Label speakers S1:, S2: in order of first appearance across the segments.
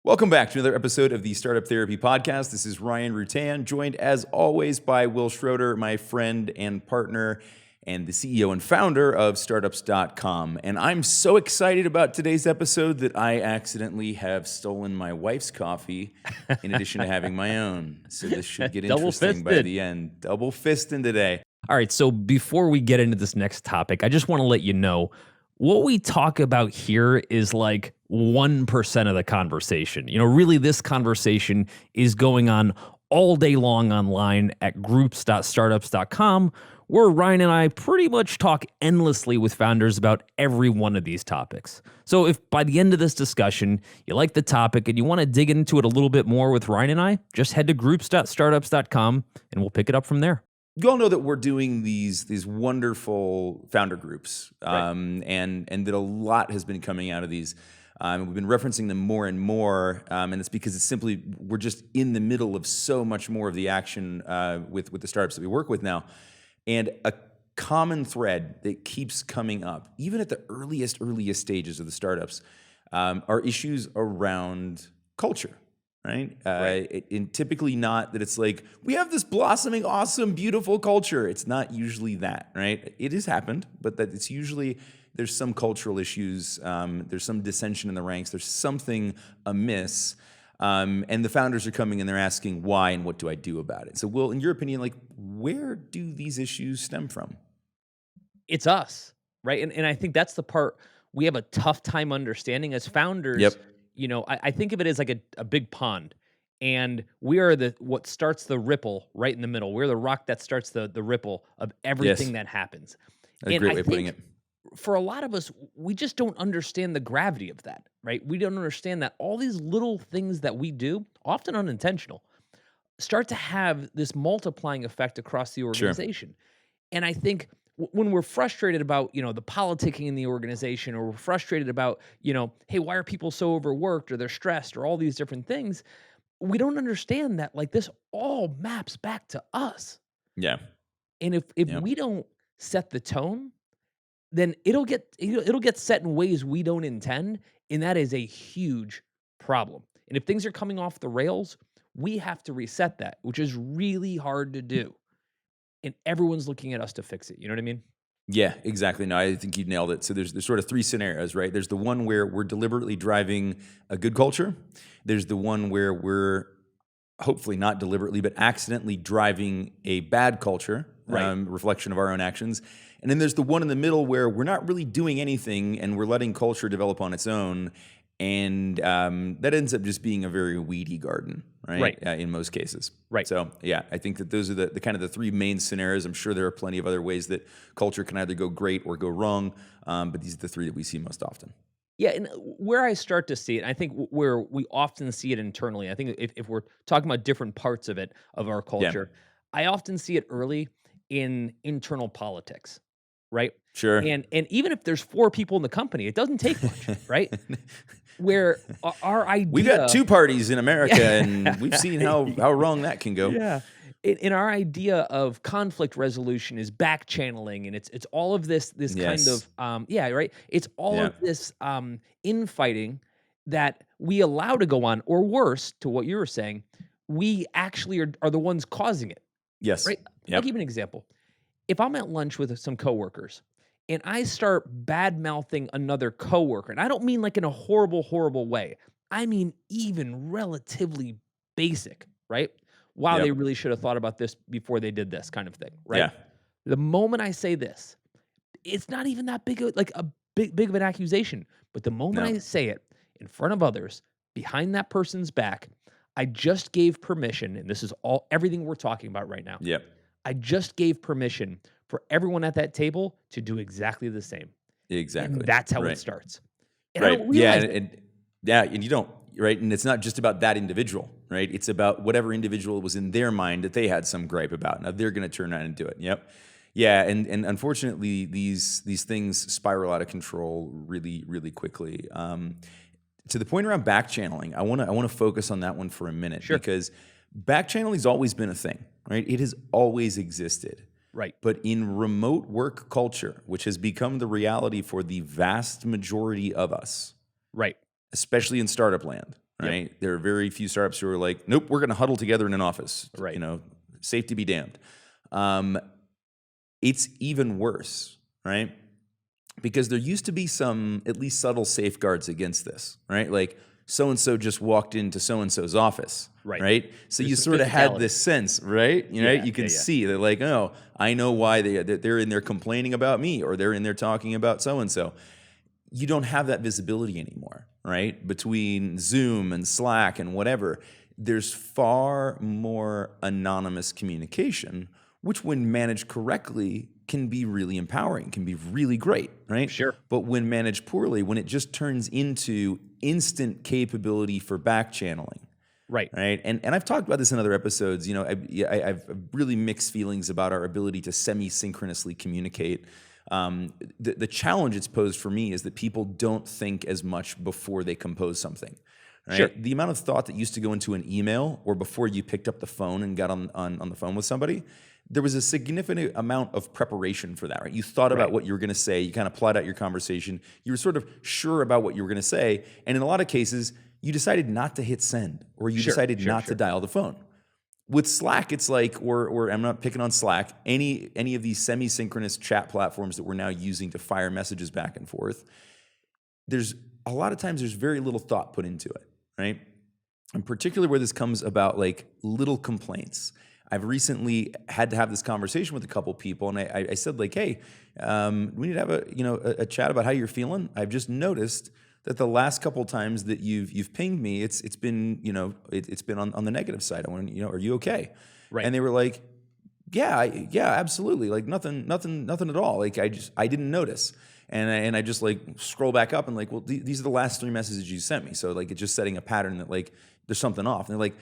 S1: Welcome back to another episode of the Startup Therapy Podcast. This is Ryan Rutan, joined as always by Will Schroeder, my friend and partner, and the CEO and founder of startups.com. And I'm so excited about today's episode that I accidentally have stolen my wife's coffee in addition to having my own. So this should get interesting by the end. Double fisting today.
S2: All right, so before we get into this next topic, I just want to let you know what we talk about here is like 1% of the conversation. Really this conversation is going on all day long online at groups.startups.com, where Ryan and I pretty much talk endlessly with founders about every one of these topics. So if by the end of this discussion, you like the topic and you want to dig into it a little bit more with Ryan and I, just head to groups.startups.com and we'll pick it up from there.
S1: You all know that we're doing these wonderful founder groups,
S2: Right.
S1: and that a lot has been coming out of these. We've been referencing them more and more, and it's because it's simply we're just in the middle of so much more of the action with the startups that we work with now. And a common thread that keeps coming up, even at the earliest stages of the startups, are issues around culture. Right? And typically not that it's like, we have this blossoming, awesome, beautiful culture. It's not usually that, right? It has happened, but that it's usually there's some cultural issues. There's some dissension in the ranks. There's something amiss. And the founders are coming and they're asking why and what do I do about it? So Will, in your opinion, like where do these issues stem from?
S2: It's us, right? And I think that's the part we have a tough time understanding as founders.
S1: Yep.
S2: I think of it as like a big pond, and we are what starts the ripple right in the middle. We're the rock that starts the ripple of everything that happens.
S1: A great way of putting it.
S2: For a lot of us, we just don't understand the gravity of that, right? We don't understand that all these little things that we do, often unintentional, start to have this multiplying effect across the organization. And I think when we're frustrated about, the politicking in the organization, or we're frustrated about, hey, why are people so overworked or they're stressed or all these different things, we don't understand that like this all maps back to us.
S1: Yeah.
S2: And if we don't set the tone, then it'll get set in ways we don't intend, and that is a huge problem. And if things are coming off the rails, we have to reset that, which is really hard to do. And everyone's looking at us to fix it. You know what I mean?
S1: Yeah, exactly. No, I think you nailed it. So there's sort of three scenarios, right? There's the one where we're deliberately driving a good culture. There's the one where we're hopefully not deliberately, but accidentally driving a bad culture,
S2: Right.
S1: Reflection of our own actions. And then there's the one in the middle where we're not really doing anything and we're letting culture develop on its own. And that ends up just being a very weedy garden, right? In most cases.
S2: Right.
S1: So, yeah, I think that those are the kind of the three main scenarios. I'm sure there are plenty of other ways that culture can either go great or go wrong, but these are the three that we see most often.
S2: Yeah, and where I start to see it, I think where we often see it internally, I think if we're talking about different parts of it, of our culture, I often see it early in internal politics, right?
S1: Sure.
S2: And even if there's 4 people in the company, it doesn't take much, right? Where our idea...
S1: We've got 2 parties in America, and we've seen how wrong that can go.
S2: Yeah. In our idea of conflict resolution is back channeling, and it's all of this kind of right. It's all of this infighting that we allow to go on, or worse, to what you were saying, we actually are the ones causing it.
S1: Yes.
S2: Right.
S1: Yep.
S2: I'll give you an example. If I'm at lunch with some coworkers and I start bad mouthing another coworker, and I don't mean like in a horrible, horrible way. I mean even relatively basic, right? Wow,
S1: Yep.
S2: they really should have thought about this before they did this kind of thing, right?
S1: Yeah.
S2: The moment I say this, it's not even that big of like a big of an accusation. But the moment I say it in front of others, behind that person's back, I just gave permission, and this is everything we're talking about right now.
S1: Yep.
S2: I just gave permission for everyone at that table to do exactly the same.
S1: Exactly.
S2: And that's how
S1: Right.
S2: it starts. And I
S1: Right.
S2: don't
S1: Yeah.
S2: realize
S1: And you don't, right? And it's not just about that individual, right? It's about whatever individual was in their mind that they had some gripe about. Now they're going to turn around and do it. Yep. Yeah. And unfortunately, these things spiral out of control really, really quickly. To the point around back channeling, I want to focus on that one for a minute.
S2: Sure.
S1: Because back channeling's always been a thing, right? It has always existed.
S2: Right.
S1: But in remote work culture, which has become the reality for the vast majority of us,
S2: Right.
S1: especially in startup land, right? There are very few startups who are like, nope, we're going to huddle together in an office.
S2: Right.
S1: Safety be damned. It's even worse, right? Because there used to be some at least subtle safeguards against this, right? Like so-and-so just walked into so-and-so's office, right? So
S2: There's
S1: you
S2: some
S1: sort of had
S2: physicality.
S1: this sense, right? You can see they're like, oh, I know why they're in there complaining about me, or they're in there talking about so-and-so. You don't have that visibility anymore, right? Between Zoom and Slack and whatever, there's far more anonymous communication, which when managed correctly can be really empowering, can be really great, right?
S2: Sure.
S1: But when managed poorly, when it just turns into instant capability for back channeling,
S2: Right.
S1: And I've talked about this in other episodes. I've really mixed feelings about our ability to semi-synchronously communicate. The challenge it's posed for me is that people don't think as much before they compose something. Right?
S2: Sure.
S1: The amount of thought that used to go into an email or before you picked up the phone and got on the phone with somebody, there was a significant amount of preparation for that, right? You thought about what you were going to say. You kind of plot out your conversation. You were sort of sure about what you were going to say. And in a lot of cases, you decided not to hit send, or you decided not to dial the phone. With Slack, it's like, or I'm not picking on Slack, any of these semi-synchronous chat platforms that we're now using to fire messages back and forth, there's a lot of times there's very little thought put into it, right? And particularly where this comes about like little complaints. I've recently had to have this conversation with a couple people, and I said like, hey, we need to have a chat about how you're feeling. I've just noticed that the last couple times that you've pinged me, it's been it's been on the negative side. I want are you okay?
S2: Right.
S1: And they were like, yeah, absolutely, like nothing at all. Like I didn't notice. And I just like scroll back up and like, well, these are the last 3 messages you sent me. So like it's just setting a pattern that like there's something off. And they're like,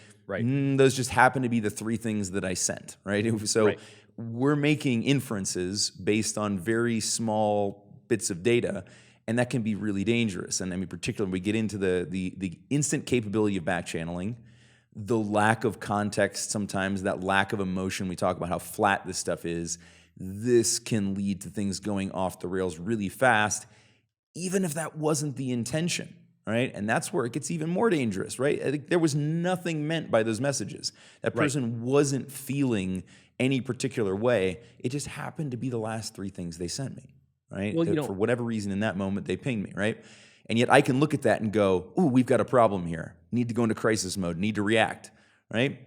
S1: those just happen to be the 3 things that I sent, right? So we're making inferences based on very small bits of data, and that can be really dangerous. And I mean, particularly when we get into the instant capability of back channeling, the lack of context, sometimes that lack of emotion. We talk about how flat this stuff is. This can lead to things going off the rails really fast, even if that wasn't the intention, right? And that's where it gets even more dangerous, right? I think there was nothing meant by those messages. That person wasn't feeling any particular way. It just happened to be the last 3 things they sent me, right?
S2: Well,
S1: For whatever reason in that moment, they pinged me, right? And yet I can look at that and go, ooh, we've got a problem here. Need to go into crisis mode, need to react, right?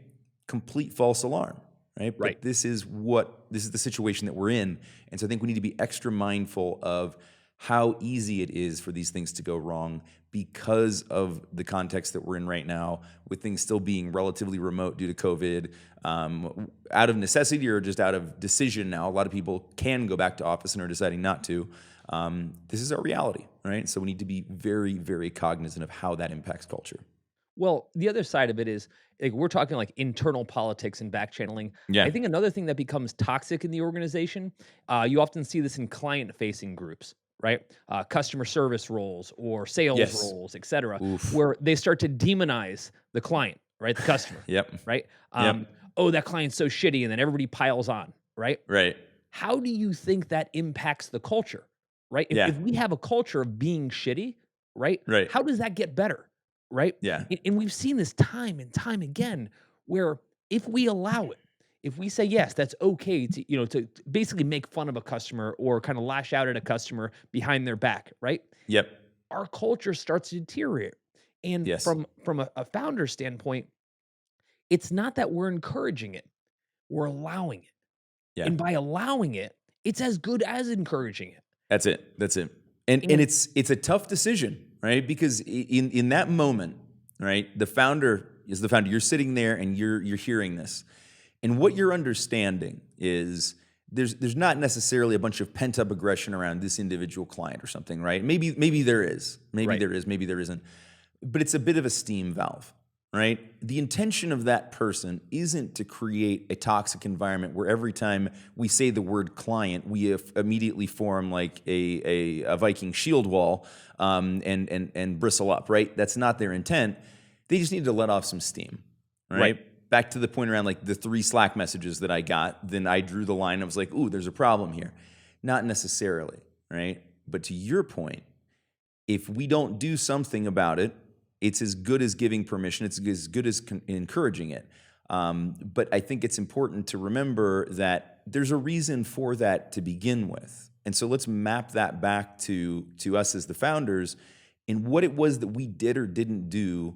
S1: Complete false alarm. Right. But this is the situation that we're in. And so I think we need to be extra mindful of how easy it is for these things to go wrong because of the context that we're in right now, with things still being relatively remote due to COVID, out of necessity or just out of decision now. A lot of people can go back to office and are deciding not to. This is our reality, right? So we need to be very, very cognizant of how that impacts culture.
S3: Well, the other side of it is like we're talking like internal politics and back channeling.
S1: Yeah.
S3: I think another thing that becomes toxic in the organization, you often see this in client-facing groups, right? Customer service roles or sales roles, et cetera, where they start to demonize the client, right? The customer, right? Oh, that client's so shitty, and then everybody piles on, right?
S1: Right.
S3: How do you think that impacts the culture, right? If we have a culture of being shitty, right? How does that get better? Right?
S1: Yeah.
S3: And we've seen this time and time again, where if we allow it, if we say, yes, that's okay to basically make fun of a customer or kind of lash out at a customer behind their back, right?
S1: Yep.
S3: Our culture starts to deteriorate. And from a founder standpoint, it's not that we're encouraging it, we're allowing it.
S1: Yeah.
S3: And by allowing it, it's as good as encouraging it.
S1: That's it. And it's a tough decision, right? Because in that moment, right, the founder is the founder. You're sitting there and you're hearing this. And what you're understanding is there's not necessarily a bunch of pent-up aggression around this individual client or something, right? Maybe there is. Maybe there is, maybe there isn't. But it's a bit of a steam valve, right? The intention of that person isn't to create a toxic environment where every time we say the word client, we immediately form like a Viking shield wall and bristle up, right? That's not their intent. They just need to let off some steam, right? Back to the point around like the 3 Slack messages that I got, then I drew the line. I was like, ooh, there's a problem here. Not necessarily, right? But to your point, if we don't do something about it, It's as good as giving permission. It's as good as encouraging it. But I think it's important to remember that there's a reason for that to begin with. And so let's map that back to us as the founders and what it was that we did or didn't do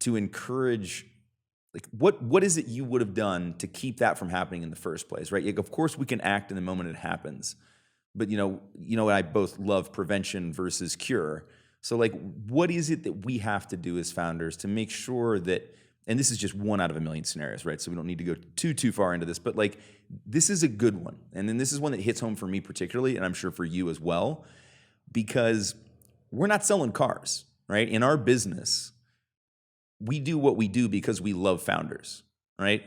S1: to encourage, like what is it you would have done to keep that from happening in the first place, right? Like, of course we can act in the moment it happens, but I both love prevention versus cure. So like, what is it that we have to do as founders to make sure that, and this is just one out of a million scenarios, right? So we don't need to go too far into this, but like, this is a good one. And then this is one that hits home for me particularly, and I'm sure for you as well, because we're not selling cars, right? In our business, we do what we do because we love founders, right?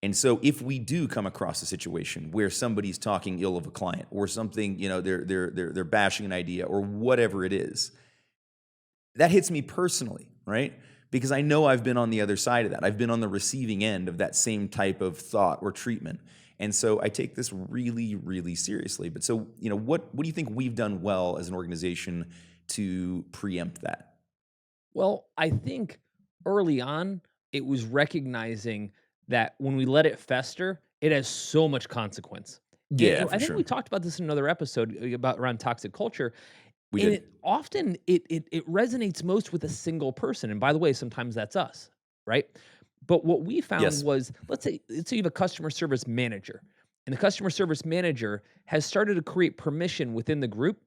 S1: And so if we do come across a situation where somebody's talking ill of a client or something, they're bashing an idea or whatever it is, that hits me personally, right? Because I know I've been on the other side of that. I've been on the receiving end of that same type of thought or treatment. And so I take this really, really seriously. But so, what do you think we've done well as an organization to preempt that?
S3: Well, I think early on, it was recognizing that when we let it fester, it has so much consequence.
S1: Yeah,
S3: And
S1: for
S3: I think
S1: sure.
S3: we talked about this in another episode about around toxic culture.
S1: We
S3: And
S1: did.
S3: it often it resonates most with a single person. And by the way, sometimes that's us, right? But what we found
S1: Yes.
S3: was, let's say you have a customer service manager, and the customer service manager has started to create permission within the group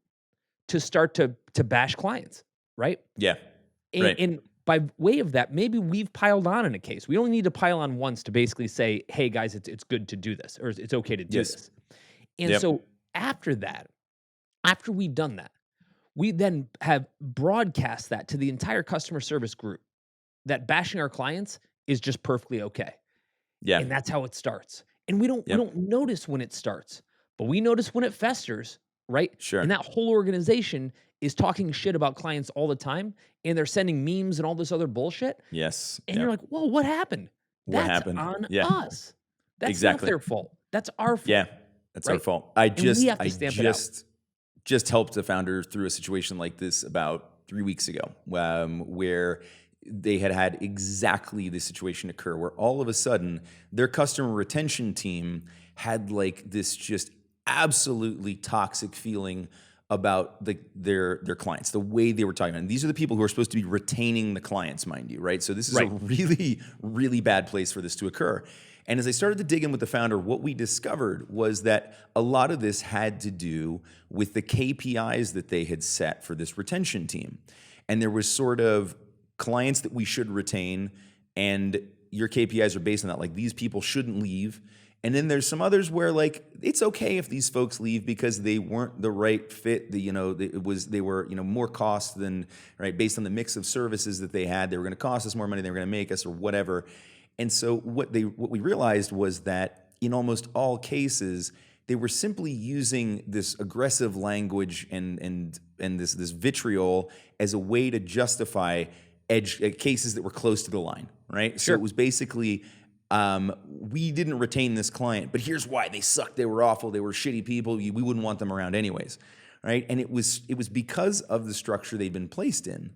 S3: to start to bash clients, right?
S1: Yeah.
S3: And,
S1: Right.
S3: and by way of that, maybe we've piled on in a case. We only need to pile on once to basically say, "Hey guys, it's good to do this, or it's okay to do
S1: Yes.
S3: this." And
S1: Yep.
S3: so after that, after we've done that, we then have broadcast that to the entire customer service group that bashing our clients is just perfectly okay.
S1: Yeah.
S3: And that's how it starts. And we
S1: Yep.
S3: don't notice when it starts, but we notice when it festers, right?
S1: Sure.
S3: And that whole organization is talking shit about clients all the time, and they're sending memes and all this other bullshit.
S1: Yes.
S3: And you're
S1: Yep.
S3: like, "Whoa, what happened?"
S1: What
S3: That's
S1: happened?
S3: on
S1: Yeah.
S3: us. That's not
S1: Exactly.
S3: their fault. That's our
S1: Yeah.
S3: fault,
S1: That's our
S3: right?
S1: fault.
S3: And we have to stamp it out.
S1: Just helped a founder through a situation like this about 3 weeks ago, where they had exactly this situation occur, where all of a sudden their customer retention team had like this just absolutely toxic feeling about their clients, the way they were talking about. And these are the people who are supposed to be retaining the clients, mind you, right? So this is a
S3: Right.
S1: really, really bad place for this to occur. And as I started to dig in with the founder, what we discovered was that a lot of this had to do with the KPIs that they had set for this retention team. And there was sort of clients that we should retain, and your KPIs are based on that. Like, these people shouldn't leave. And then there's some others where like it's okay if these folks leave because they weren't the right fit. They were more cost than right based on the mix of services that they had. They were going to cost us more money. They were going to make us or whatever. And so what we realized was that in almost all cases they were simply using this aggressive language and this vitriol as a way to justify cases that were close to the line, right? So
S3: Sure.
S1: it was basically, we didn't retain this client, but here's why: they sucked, they were awful, they were shitty people. We wouldn't want them around anyways, right? And it was because of the structure they'd been placed in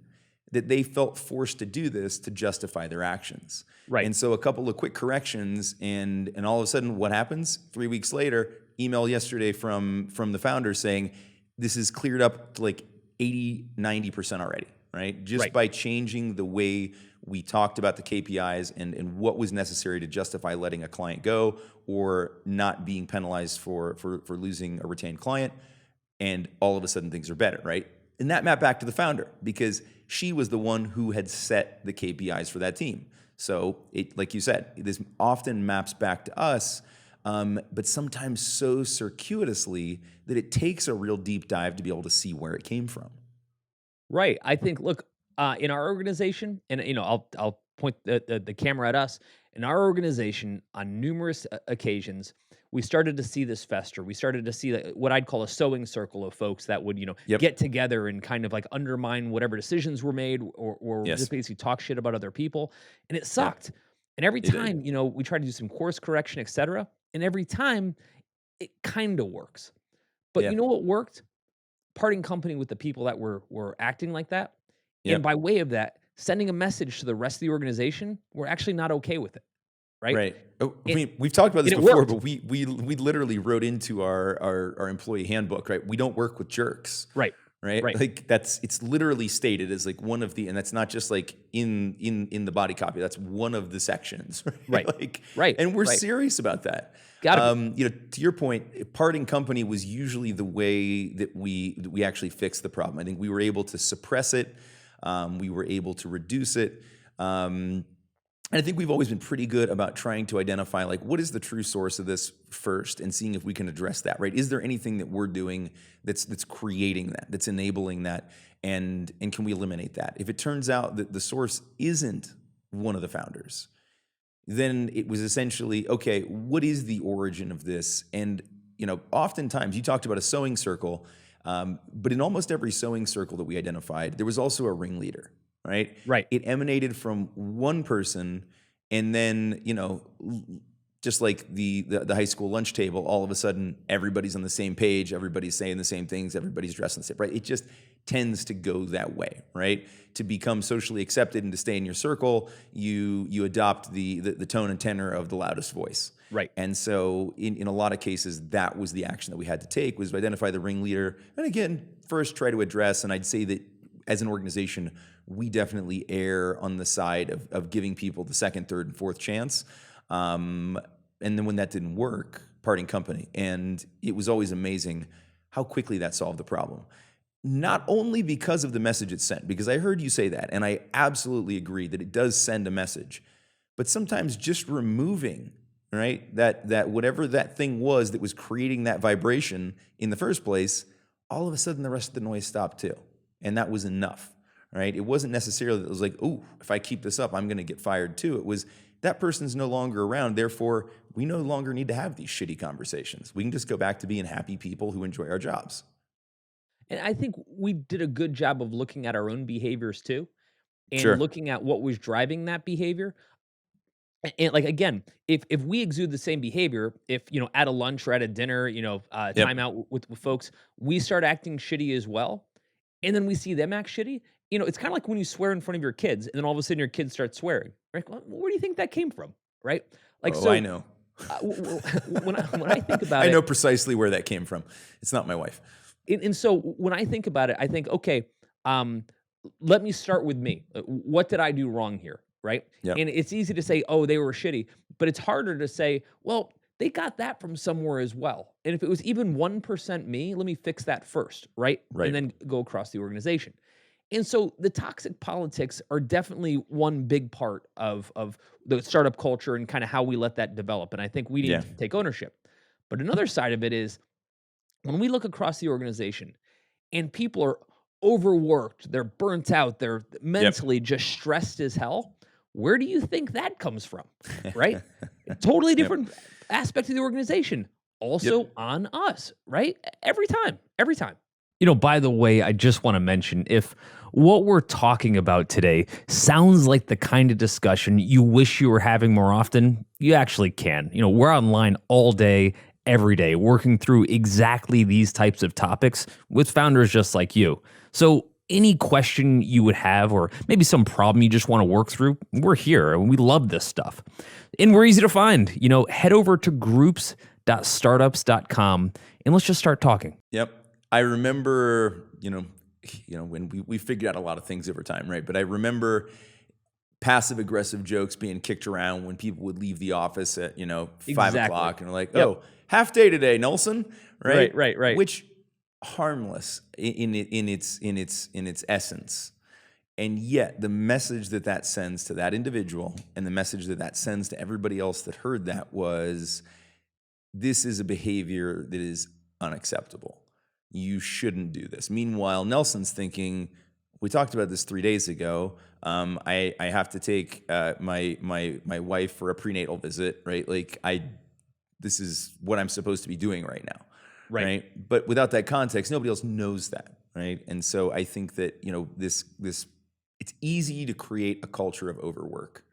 S1: that they felt forced to do this to justify their actions.
S3: Right.
S1: And so a couple of quick corrections, and all of a sudden, what happens? 3 weeks later, email yesterday from the founder saying this is cleared up to like 80-90% already, right? Just
S3: Right.
S1: by changing the way we talked about the KPIs and what was necessary to justify letting a client go or not being penalized for losing a retained client. And all of a sudden things are better, right? And that mapped back to the founder because she was the one who had set the KPIs for that team. So it, like you said, this often maps back to us, but sometimes so circuitously that it takes a real deep dive to be able to see where it came from.
S3: Right. I think, look, in our organization, and I'll point the camera at us. In our organization, on numerous occasions, we started to see this fester. We started to see what I'd call a sewing circle of folks that would,
S1: Yep.
S3: get together and kind of like undermine whatever decisions were made, or
S1: Yes.
S3: just basically talk shit about other people, and it
S1: Yeah.
S3: sucked. And every
S1: It did.
S3: time, we tried to do some course correction, etc. And every time, it kind of works. But
S1: Yeah.
S3: you know what worked? Parting company with the people that were acting like that. And
S1: Yep.
S3: by way of that, sending a message to the rest of the organization, we're actually not okay with it, right?
S1: Right. Oh, I mean, we've talked about this
S3: and it
S1: before,
S3: worked.
S1: but we literally wrote into our employee handbook, right? We don't work with jerks.
S3: Right.
S1: Right?
S3: Right.
S1: Like it's literally stated as like one of the, and that's not just like in the body copy. That's one of the sections.
S3: Right.
S1: Like,
S3: Right.
S1: And we're
S3: Right.
S1: serious about that.
S3: Gotta be.
S1: You know, to your point, parting company was usually the way that we actually fixed the problem. I think we were able to suppress it. We were able to reduce it. And I think we've always been pretty good about trying to identify like what is the true source of this first and seeing if we can address that, right? Is there anything that we're doing that's creating that, that's enabling that, and can we eliminate that? If it turns out that the source isn't one of the founders, then it was essentially, okay, what is the origin of this? And you know, oftentimes you talked about a sewing circle, but in almost every sewing circle that we identified, there was also a ringleader. Right?
S3: Right.
S1: It emanated from one person, and then, you know, just like the high school lunch table, all of a sudden everybody's on the same page, everybody's saying the same things, everybody's dressing the same, right? It just tends to go that way, right? To become socially accepted and to stay in your circle, you adopt the tone and tenor of the loudest voice.
S3: Right.
S1: And so in a lot of cases, that was the action that we had to take, was to identify the ringleader. And again, first try to address, and I'd say that as an organization, we definitely err on the side of giving people the second, third, and fourth chance. And then when that didn't work, parting company. And it was always amazing how quickly that solved the problem. Not only because of the message it sent, because I heard you say that, and I absolutely agree that it does send a message, but sometimes just removing, right, that whatever that thing was that was creating that vibration in the first place, all of a sudden the rest of the noise stopped too. And that was enough, right? It wasn't necessarily that it was like, oh, if I keep this up, I'm going to get fired too. It was that person's no longer around. Therefore, we no longer need to have these shitty conversations. We can just go back to being happy people who enjoy our jobs.
S3: And I think we did a good job of looking at our own behaviors too, and
S1: Sure.
S3: looking at what was driving that behavior. And like again, if we exude the same behavior, if you know at a lunch or at a dinner, you know,
S1: Yep.
S3: time out with folks, we start acting shitty as well, and then we see them act shitty. You know, it's kind of like when you swear in front of your kids, and then all of a sudden your kids start swearing. Right? Well, where do you think that came from? Right? Like
S1: Oh,
S3: so.
S1: I know.
S3: When I think about
S1: I
S3: it,
S1: know precisely where that came from. It's not my wife.
S3: and so when I think about it, I think, okay, let me start with me. What did I do wrong here? Right?
S1: Yep.
S3: And it's easy to say, oh, they were shitty, but it's harder to say, well, they got that from somewhere as well. And if it was even 1% me, let me fix that first, right?
S1: Right.
S3: And then go across the organization. And so the toxic politics are definitely one big part of the startup culture and kind of how we let that develop. And I think we need to take ownership. But another side of it is when we look across the organization and people are overworked, they're burnt out, they're mentally just stressed as hell. Where do you think that comes from? Right? Totally different aspect of the organization. Also on us, right? Every time.
S2: You know, by the way, I just want to mention if what we're talking about today sounds like the kind of discussion you wish you were having more often, you actually can. You know, we're online all day, every day, working through exactly these types of topics with founders just like you. So any question you would have, or maybe some problem you just want to work through, we're here and we love this stuff. And we're easy to find. You know, head over to groups.startups.com and let's just start talking.
S1: Yep. I remember, you know, when we figured out a lot of things over time, right? But I remember passive aggressive jokes being kicked around when people would leave the office at, 5 o'clock and they're like, oh, half day today, Nelson, right?
S3: Right.
S1: Which harmless in its essence. And yet the message that sends to that individual and the message that sends to everybody else that heard that was, this is a behavior that is unacceptable. You shouldn't do this. Meanwhile, Nelson's thinking, we talked about this 3 days ago. I have to take my wife for a prenatal visit, right? Like this is what I'm supposed to be doing right now, right? But without that context, nobody else knows that, right? And so I think that this it's easy to create a culture of overwork.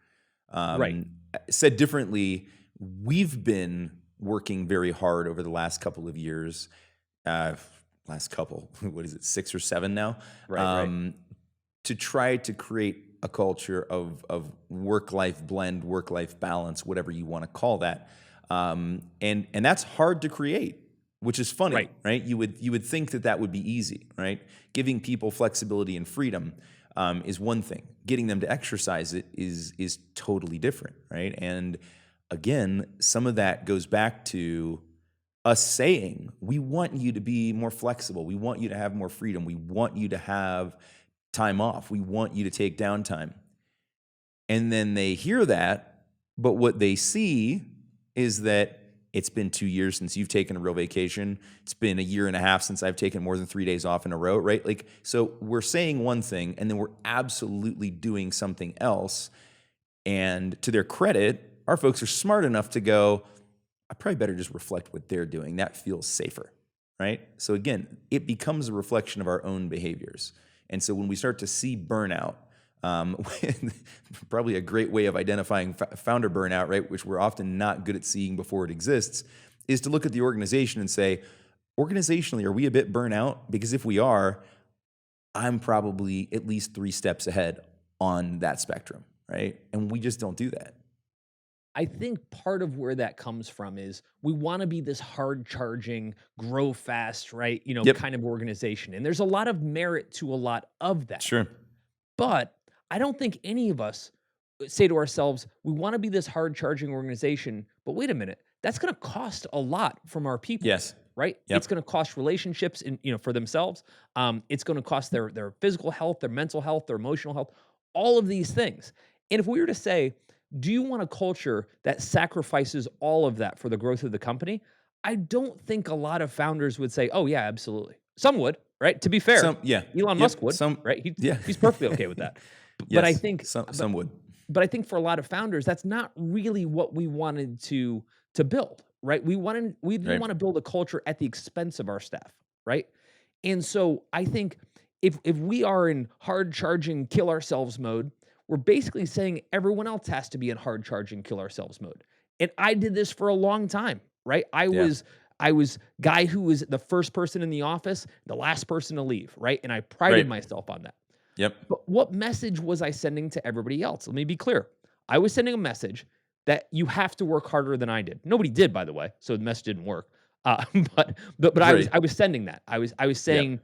S1: Said differently, we've been working very hard over the last couple of years. What is it, 6 or 7 now? To try to create a culture of work-life blend, work-life balance, whatever you want to call that. And that's hard to create, which is funny, right? You would think that would be easy, right? Giving people flexibility and freedom is one thing. Getting them to exercise it is totally different, right? And again, some of that goes back to us saying, we want you to be more flexible. We want you to have more freedom. We want you to have time off. We want you to take downtime. And then they hear that, but what they see is that it's been 2 years since you've taken a real vacation. It's been a year and a half since I've taken more than 3 days off in a row, right? Like, so we're saying one thing and then we're absolutely doing something else. And to their credit, our folks are smart enough to go, I probably better just reflect what they're doing. That feels safer, right? So again, it becomes a reflection of our own behaviors. And so when we start to see burnout, probably a great way of identifying founder burnout, right, which we're often not good at seeing before it exists, is to look at the organization and say, organizationally, are we a bit burnout? Because if we are, I'm probably at least 3 steps ahead on that spectrum, right? And we just don't do that.
S3: I think part of where that comes from is we want to be this hard charging, grow fast, right? Kind of organization. And there's a lot of merit to a lot of that.
S1: Sure.
S3: But I don't think any of us say to ourselves, we want to be this hard charging organization, but wait a minute, that's going to cost a lot from our people.
S1: Yes.
S3: Right? Yep. It's going to cost relationships for themselves. It's going to cost their physical health, their mental health, their emotional health, all of these things. And if we were to say, do you want a culture that sacrifices all of that for the growth of the company? I don't think a lot of founders would say, oh, yeah, absolutely. Some would, right? To be fair, Elon Musk would, right? He's perfectly okay with that. But I think
S1: some would.
S3: But I think for a lot of founders, that's not really what we wanted to build, right? We didn't want to build a culture at the expense of our staff, right? And so I think if we are in hard charging, kill ourselves mode, we're basically saying everyone else has to be in hard charging, kill ourselves mode. And I did this for a long time, right? I was guy who was the first person in the office, the last person to leave, right? And I prided myself on that.
S1: Yep.
S3: But what message was I sending to everybody else? Let me be clear. I was sending a message that you have to work harder than I did. Nobody did, by the way, so the message didn't work. But I was sending that. I was saying,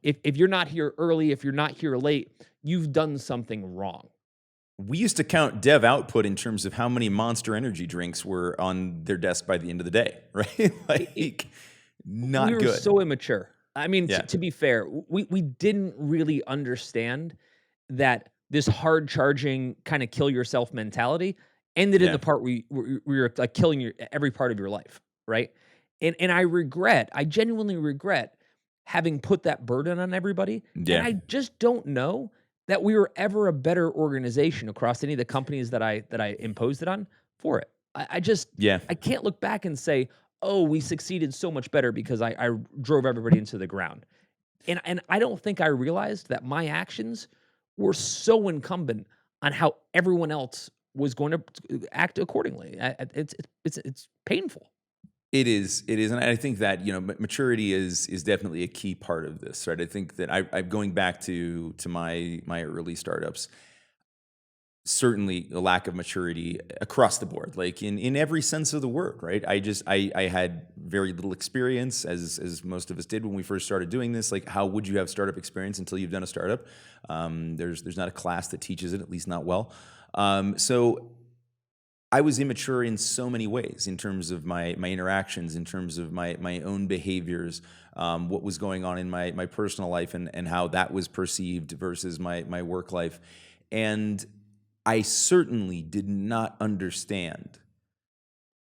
S3: if you're not here early, if you're not here late, you've done something wrong.
S1: We used to count dev output in terms of how many Monster Energy drinks were on their desk by the end of the day, right? Not good.
S3: We were so immature. I mean, to be fair, we didn't really understand that this hard charging kind of kill yourself mentality ended in the part where you're like killing every part of your life, right? And I genuinely regret having put that burden on everybody.
S1: Yeah.
S3: And I just don't know that we were ever a better organization across any of the companies that I imposed it on for it. I can't look back and say, oh, we succeeded so much better because I drove everybody into the ground. And I don't think I realized that my actions were so incumbent on how everyone else was going to act accordingly. It's painful.
S1: It is, and I think that maturity is definitely a key part of this, right? I think that I'm going back to my early startups. Certainly, a lack of maturity across the board, like in every sense of the word, right? I had very little experience, as most of us did when we first started doing this. Like, how would you have startup experience until you've done a startup? There's not a class that teaches it, at least not well. So I was immature in so many ways, in terms of my interactions, in terms of my own behaviors, what was going on in my personal life, and how that was perceived versus my work life. And I certainly did not understand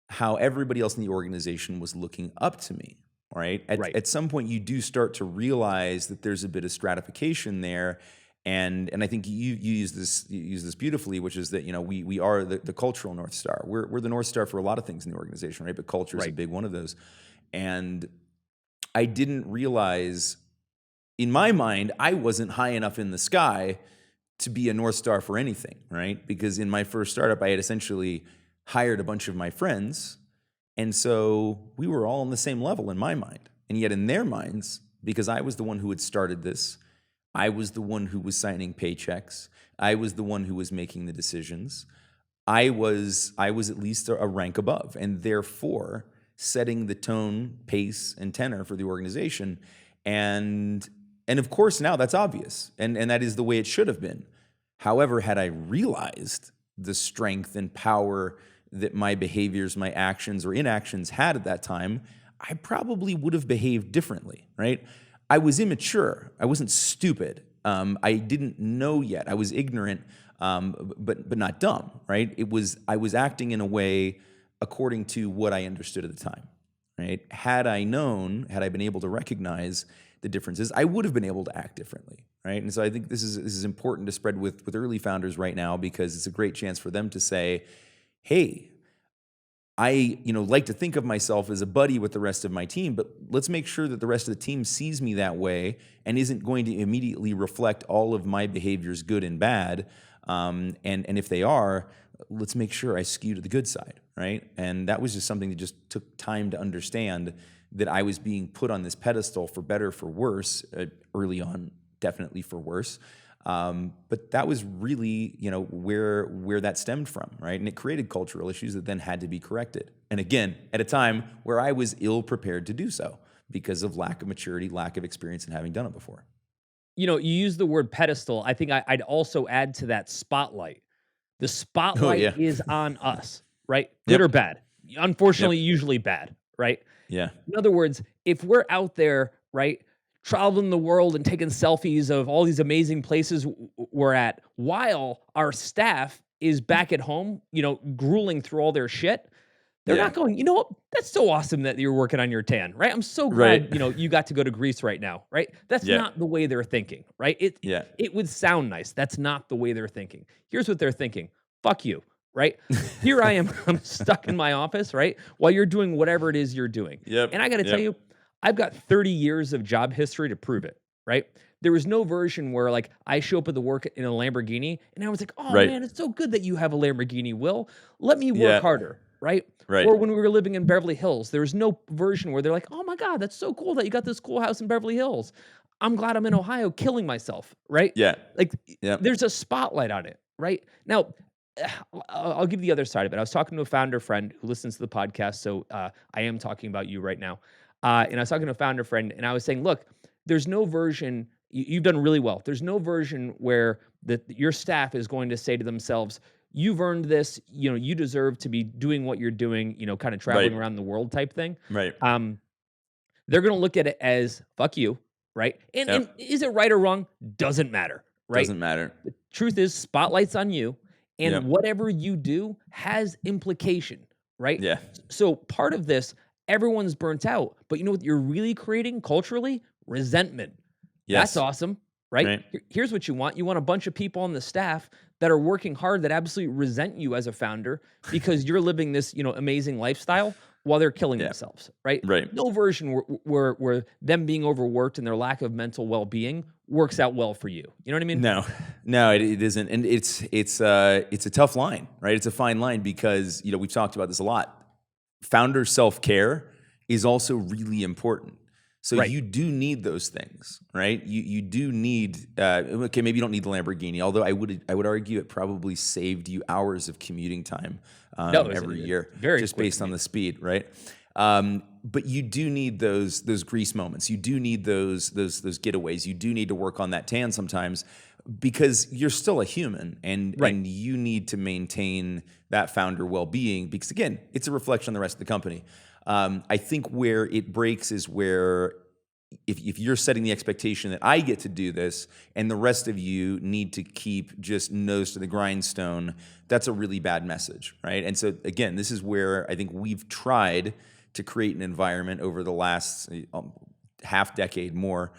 S1: how everybody else in the organization was looking up to me, right? At some point, you do start to realize that there's a bit of stratification there. And I think you use this beautifully, which is that we are the cultural North Star. We're the North Star for a lot of things in the organization, right? But culture is a big one of those. And I didn't realize, in my mind, I wasn't high enough in the sky to be a North Star for anything, right? Because in my first startup, I had essentially hired a bunch of my friends, and so we were all on the same level in my mind. And yet in their minds, because I was the one who had started this, I was the one who was signing paychecks. I was the one who was making the decisions. I was at least a rank above, and therefore setting the tone, pace, and tenor for the organization. And of course now that's obvious, and that is the way it should have been. However, had I realized the strength and power that my behaviors, my actions or inactions had at that time, I probably would have behaved differently, right? I was immature. I wasn't stupid. I didn't know yet. I was ignorant, but not dumb, right? I was acting in a way according to what I understood at the time, right? Had I known, had I been able to recognize the differences, I would have been able to act differently, right? And so I think this is important to spread with early founders right now, because it's a great chance for them to say, hey, I like to think of myself as a buddy with the rest of my team, but let's make sure that the rest of the team sees me that way and isn't going to immediately reflect all of my behaviors, good and bad. And if they are, let's make sure I skew to the good side, right? And that was just something that just took time to understand, that I was being put on this pedestal for better, for worse, early on, definitely for worse. But that was really, where that stemmed from, right? And it created cultural issues that then had to be corrected. And again, at a time where I was ill prepared to do so because of lack of maturity, lack of experience in having done it before.
S3: You use the word pedestal. I think I'd also add to that spotlight. The spotlight is on us, right? Good or bad. Unfortunately, usually bad, right?
S1: Yeah.
S3: In other words, if we're out there, right, traveling the world and taking selfies of all these amazing places we're at, while our staff is back at home, grueling through all their shit, they're not going, you know what? That's so awesome that you're working on your tan, right? I'm so glad, you got to go to Greece right now, right? That's not the way they're thinking, right? It would sound nice. That's not the way they're thinking. Here's what they're thinking. Fuck you, right? Here I am. I'm stuck in my office, right? While you're doing whatever it is you're doing. And I got to tell you, I've got 30 years of job history to prove it, right? There was no version where I show up at the work in a Lamborghini and I was like, oh man, it's so good that you have a Lamborghini, Will. Let me work harder, right? Or when we were living in Beverly Hills, there was no version where they're like, oh my God, that's so cool that you got this cool house in Beverly Hills. I'm glad I'm in Ohio killing myself, right? There's a spotlight on it, right? Now, I'll give the other side of it. I was talking to a founder friend who listens to the podcast, so I am talking about you right now. And I was talking to a founder friend, and I was saying, look, there's no version, you've done really well. There's no version where your staff is going to say to themselves, you've earned this, you deserve to be doing what you're doing, kind of traveling around the world type thing.
S1: Right.
S3: They're going to look at it as, fuck you, right? And is it right or wrong? Doesn't matter, right?
S1: Doesn't matter.
S3: The truth is, spotlight's on you, and whatever you do has implication, right?
S1: Yeah.
S3: So part of this, everyone's burnt out, but you know what you're really creating culturally? Resentment.
S1: Yes.
S3: That's awesome, right? Here's what you want. You want a bunch of people on the staff that are working hard that absolutely resent you as a founder because you're living this, amazing lifestyle while they're killing themselves, right? No version where them being overworked and their lack of mental well-being works out well for you. You know what I mean?
S1: No, it isn't. And it's a tough line, right? It's a fine line because, we've talked about this a lot. Founder self-care is also really important. So you do need those things, right? You do need, okay, maybe you don't need the Lamborghini, although I would argue it probably saved you hours of commuting time every year, just based on the speed, right? But you do need those grease moments. You do need those getaways. You do need to work on that tan sometimes because you're still a human and you need to maintain that founder well-being because, again, it's a reflection on the rest of the company. I think where it breaks is where if you're setting the expectation that I get to do this and the rest of you need to keep just nose to the grindstone, that's a really bad message, right? And so, again, this is where I think we've tried to create an environment over the last half decade more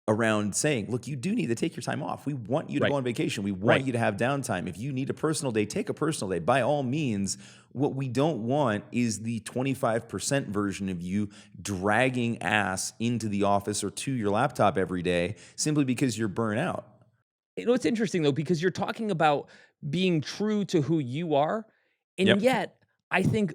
S1: around saying, look, you do need to take your time off. We want you to go on vacation. We want you to have downtime. If you need a personal day, take a personal day. By all means, what we don't want is the 25% version of you dragging ass into the office or to your laptop every day simply because you're burnt out.
S3: It's interesting, though, because you're talking about being true to who you are. And yet, I think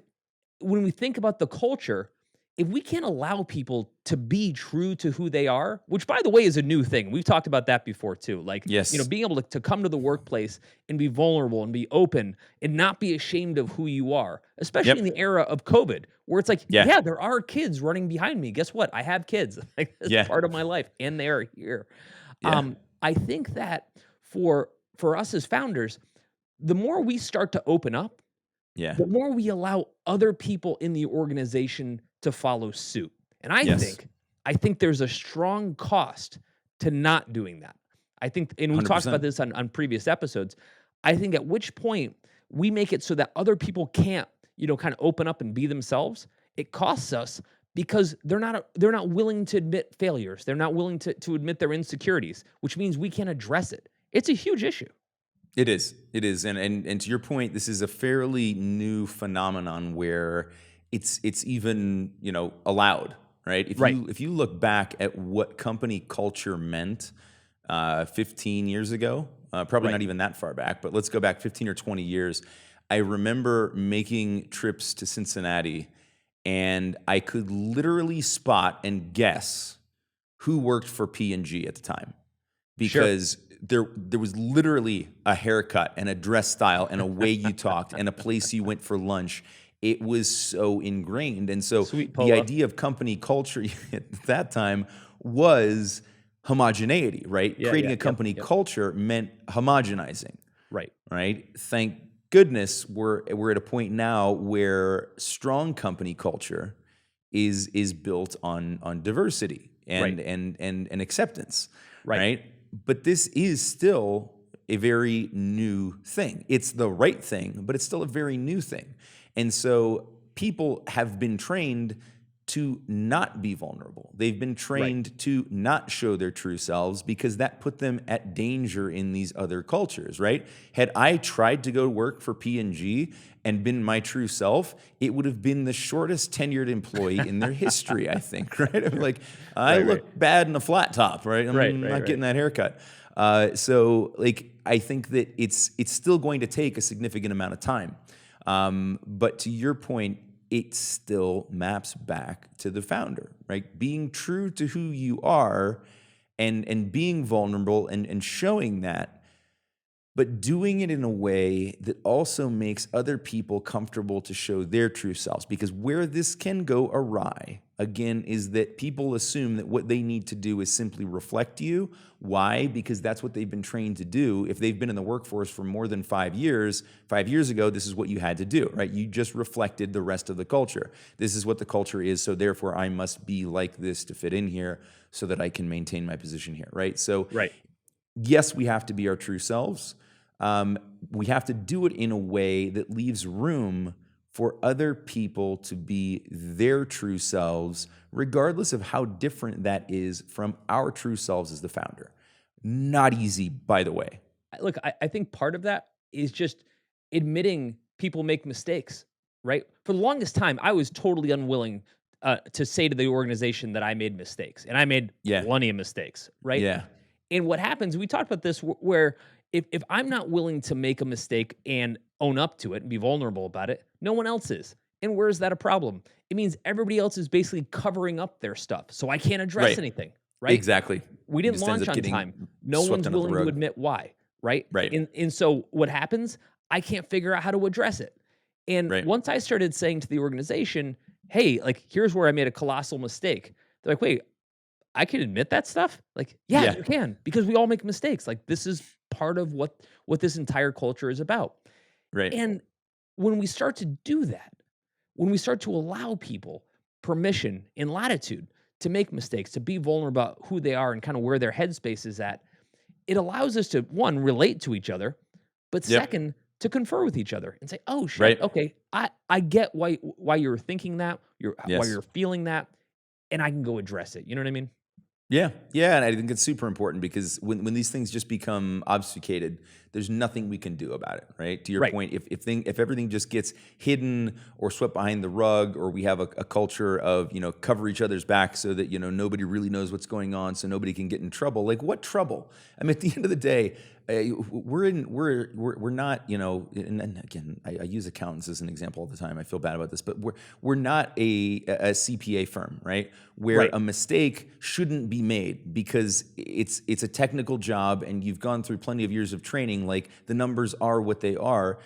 S3: when we think about the culture, if we can't allow people to be true to who they are, which by the way is a new thing. We've talked about that before too. Like,
S1: Yes.
S3: being able to come to the workplace and be vulnerable and be open and not be ashamed of who you are, especially in
S1: Yep.
S3: the era of COVID, where it's like,
S1: Yeah.
S3: yeah, there are kids running behind me. Guess what? I have kids. Like, it's
S1: Yeah.
S3: part of my life and they are here.
S1: Yeah.
S3: I think that for us as founders, the more we start to open up,
S1: Yeah.
S3: the more we allow other people in the organization to follow suit. And I
S1: Yes.
S3: think there's a strong cost to not doing that. I think, and we talked
S1: 100%.
S3: about this on previous episodes. I think at which point we make it so that other people can't, kind of open up and be themselves, it costs us because they're not willing to admit failures. They're not willing to admit their insecurities, which means we can't address it. It's a huge issue.
S1: It is. It is. And to your point, this is a fairly new phenomenon where it's even, allowed, right?
S3: Right.
S1: If you look back at what company culture meant 15 years ago, probably
S3: Right.
S1: not even that far back, but let's go back 15 or 20 years. I remember making trips to Cincinnati, and I could literally spot and guess who worked for P&G at the time, because there was literally a haircut and a dress style and a way you talked and a place you went for lunch. It was so ingrained. And so
S3: Sweet
S1: the
S3: polo.
S1: idea of company culture at that time was homogeneity, right?
S3: Yeah,
S1: Creating
S3: yeah,
S1: a company
S3: yep.
S1: culture meant homogenizing,
S3: Right.
S1: right? Thank goodness we're at a point now where strong company culture is built on diversity and
S3: Right.
S1: and acceptance,
S3: Right.
S1: right? But this is still a very new thing. It's the right thing, but it's still a very new thing. And so people have been trained to not be vulnerable. They've been trained to not show their true selves because that put them at danger in these other cultures, right? Had I tried to go work for P&G and been my true self, it would have been the shortest tenured employee in their history, I think, right? I'm like, I
S3: Right,
S1: look bad in a flat top, right? I'm
S3: Right,
S1: not
S3: right,
S1: getting that haircut. So like, I think that it's still going to take a significant amount of time. But to your point, it still maps back to the founder, right? Being true to who you are and being vulnerable and showing that, but doing it in a way that also makes other people comfortable to show their true selves. Because where this can go awry, again, is that people assume that what they need to do is simply reflect you. Why? Because that's what they've been trained to do. If they've been in the workforce for more than 5 years, 5 years ago, this is what you had to do, right? You just reflected the rest of the culture. This is what the culture is, so therefore I must be like this to fit in here so that I can maintain my position here, right? So
S3: Right.
S1: yes, we have to be our true selves. We have to do it in a way that leaves room for other people to be their true selves, regardless of how different that is from our true selves as the founder. Not easy, by the way.
S3: Look, I think part of that is just admitting people make mistakes, right? For the longest time, I was totally unwilling to say to the organization that I made mistakes, and I made
S1: Yeah.
S3: plenty of mistakes, right?
S1: Yeah.
S3: And what happens, we talked about this, where if I'm not willing to make a mistake and own up to it and be vulnerable about it, no one else is. And where is that a problem? It means everybody else is basically covering up their stuff, so I can't address
S1: Right.
S3: anything, right?
S1: Exactly.
S3: We
S1: It
S3: didn't
S1: just ends
S3: launch
S1: up
S3: on
S1: getting
S3: time. No
S1: swept
S3: one's
S1: under the
S3: willing to
S1: rug.
S3: admit why, right?
S1: Right.
S3: And so what happens? I can't figure out how to address it. And
S1: Right.
S3: once I started saying to the organization, "Hey, like here's where I made a colossal mistake," they're like, "Wait, I can admit that stuff?" Like, yeah,
S1: Yeah.
S3: you can, because we all make mistakes. Like, this is part of what this entire culture is about.
S1: Right.
S3: And when we start to do that, when we start to allow people permission and latitude to make mistakes, to be vulnerable about who they are and kind of where their headspace is at, it allows us to, one, relate to each other, but
S1: Yep.
S3: second, to confer with each other and say, "Oh shit,
S1: Right.
S3: okay, I get why you're thinking that, why
S1: Yes.
S3: you're feeling that, and I can go address it." You know what I mean?
S1: Yeah, yeah, and I think it's super important because when these things just become obfuscated, there's nothing we can do about it, right? To your
S3: Right.
S1: point, if everything just gets hidden or swept behind the rug, or we have a culture of cover each other's back so that nobody really knows what's going on, so nobody can get in trouble. Like, what trouble? I mean, at the end of the day, we're not, and again, I use accountants as an example all the time. I feel bad about this, but we're not a CPA firm, right? Where
S3: Right.
S1: a mistake shouldn't be made because it's a technical job and you've gone through plenty of years of training. Like, the numbers are what they are.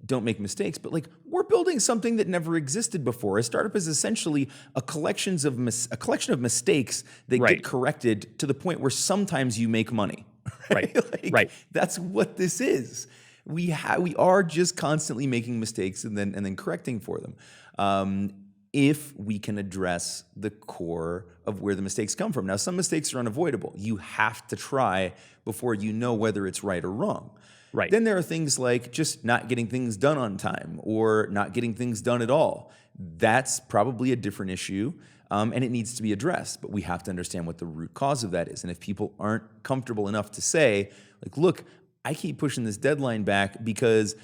S1: Don't make mistakes. But like, we're building something that never existed before. A startup is essentially a collection of mistakes that
S3: Right.
S1: get corrected to the point where sometimes you make money.
S3: Right.
S1: Like,
S3: Right.
S1: That's what this is. We are just constantly making mistakes and then correcting for them. If we can address the core of where the mistakes come from. Now, some mistakes are unavoidable. You have to try before you know whether it's right or wrong.
S3: Right.
S1: Then there are things like just not getting things done on time or not getting things done at all. That's probably a different issue, and it needs to be addressed. But we have to understand what the root cause of that is. And if people aren't comfortable enough to say, like, look, I keep pushing this deadline back because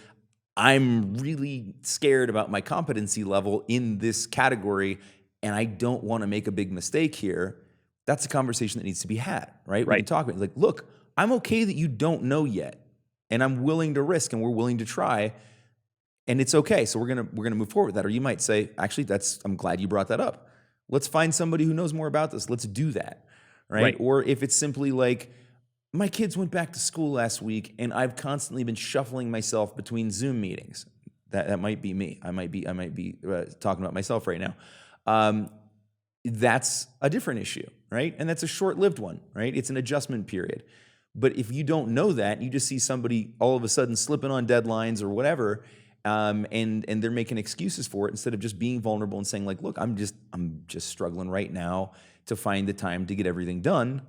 S1: I'm really scared about my competency level in this category, and I don't want to make a big mistake here. That's a conversation that needs to be had, right? We
S3: Right.
S1: can talk about it. Like, look, I'm okay that you don't know yet, and I'm willing to risk, and we're willing to try, and it's okay. So we're gonna move forward with that. Or you might say, actually, I'm glad you brought that up. Let's find somebody who knows more about this. Let's do that, right?
S3: Right.
S1: Or if it's simply like, my kids went back to school last week, and I've constantly been shuffling myself between Zoom meetings. That might be me. I might be talking about myself right now. That's a different issue, right? And that's a short-lived one, right? It's an adjustment period. But if you don't know that, you just see somebody all of a sudden slipping on deadlines or whatever, and they're making excuses for it instead of just being vulnerable and saying, like, look, I'm just struggling right now to find the time to get everything done.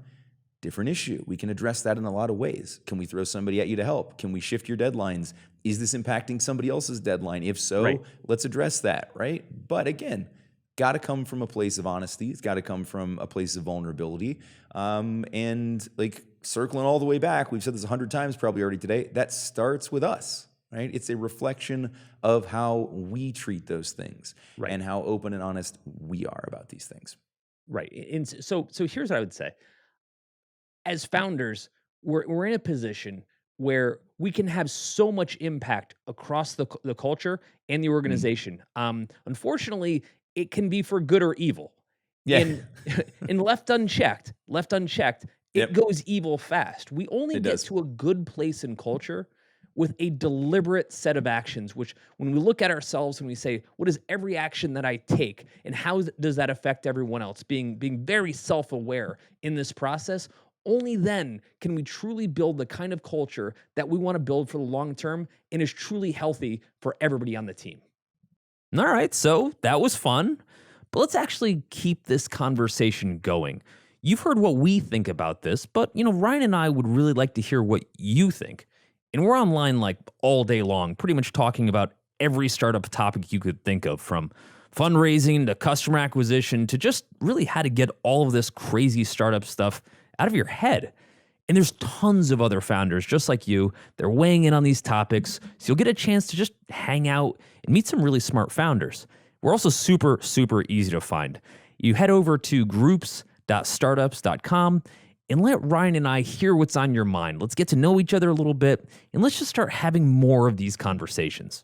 S1: Different issue. We can address that in a lot of ways. Can we throw somebody at you to help? Can we shift your deadlines? Is this impacting somebody else's deadline? If so,
S3: Right.
S1: let's address that, right? But again, got to come from a place of honesty. It's got to come from a place of vulnerability. And like, circling all the way back, we've said this 100 times probably already today, that starts with us, right? It's a reflection of how we treat those things,
S3: Right.
S1: and how open and honest we are about these things.
S3: Right. And so here's what I would say. As founders, we're in a position where we can have so much impact across the culture and the organization. Unfortunately, it can be for good or evil.
S1: Yeah.
S3: And left unchecked, it
S1: Yep.
S3: goes evil fast. We only
S1: It
S3: get
S1: does.
S3: to a good place in culture with a deliberate set of actions, which when we look at ourselves and we say, what is every action that I take and how does that affect everyone else? Being very self-aware in this process, only then can we truly build the kind of culture that we want to build for the long term and is truly healthy for everybody on the team.
S2: All right, so that was fun, but let's actually keep this conversation going. You've heard what we think about this, but Ryan and I would really like to hear what you think. And we're online like all day long, pretty much talking about every startup topic you could think of, from fundraising to customer acquisition to just really how to get all of this crazy startup stuff out of your head. And there's tons of other founders just like you. They're weighing in on these topics, so you'll get a chance to just hang out and meet some really smart founders. We're also super, super easy to find. You head over to groups.startups.com and let Ryan and I hear what's on your mind. Let's get to know each other a little bit, and let's just start having more of these conversations.